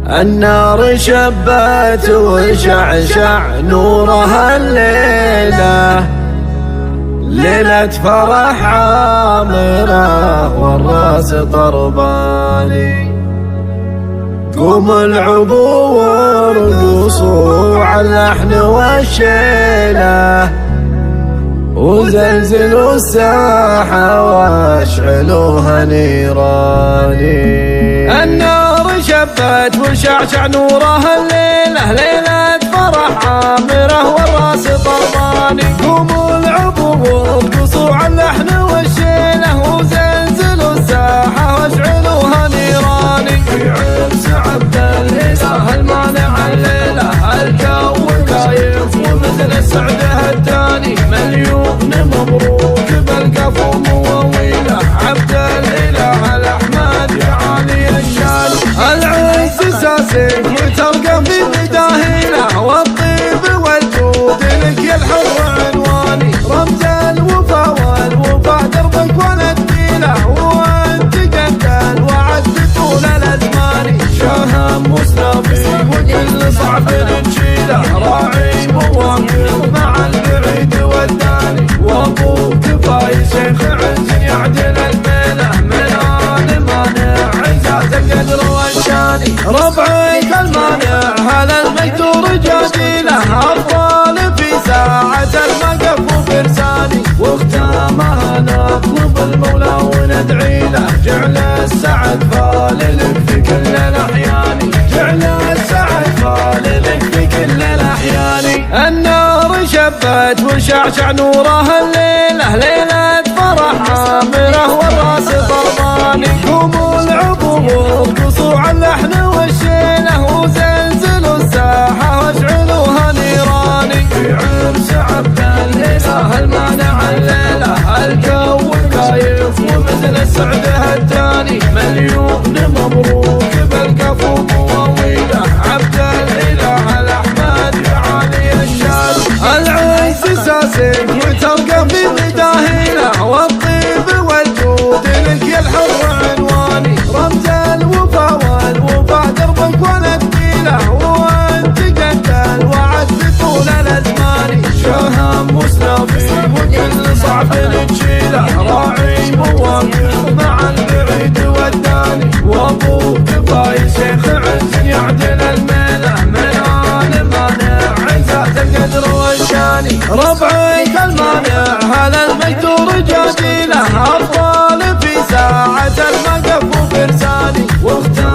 النار شبت وشعشع نورها الليلة، ليلة فرح عامرة والراس طرباني. قوم العبو وارقصوا على اللحن والشيلة، وزلزلوا الساحة واشعلوها نيراني. النار شبت وشعشع نورها الليلة، ليلة فرح عامرة والراس طرباني. قوموا العبوا وارقصوا على اللحن والشيلة، وزلزلوا الساحة واشعلوها نيراني. في عرس عبد الإله المانع الليلة، الجو كايف ومثل السعده التاني. مليون مبروك بالقفو مواويله، عبد الإله الأحمد يعاني الشان. العز ساسك وترقى في مداهيله، والطيب والجود لك يا الحر عنواني. رمز الوفا والوفا دربك ونديله، وانت قد الوعد طول الازمان. شهم مستفي وكل صعب نشيله، راعي مواقف مع البعيد والداني. وابوك فاي شيخ عز يعدل الميله، منان مانع عزاز القدر والشاني. ربعك المانع هلا المقدور جديله، افضل في ساعة المقف وفرساني. واختامها نطلب المولى وندعي له، جعل السعد فاللك في كل الاحيان. جعل السعد فاللك في كل الاحيان. النار شبت وشعشع نورها الليلة، ليلة فرح عامرة والراس طرباني. قوموا العبوا وارقصوا على اللحن والشيلة، وزلزلوا الساحة واشعلوها نيراني. في عرس عبد الإله المانع الليلة، الجو كايف ومثل السعده التاني. مليون مبروك بالقفو مواويله، عبد الإله الأحمد يعاني الشان. العز ساسك وترقى في مداهيله، والطيب والجود لك يا الحر عنواني. رمز الوفا والوفا دربك ونديله، وانت قد الوعد طول الازمان. شهم مستفي وكل صعب نشيله، راعي مواقف مع البعيد والداني. وابوك فاي شيخ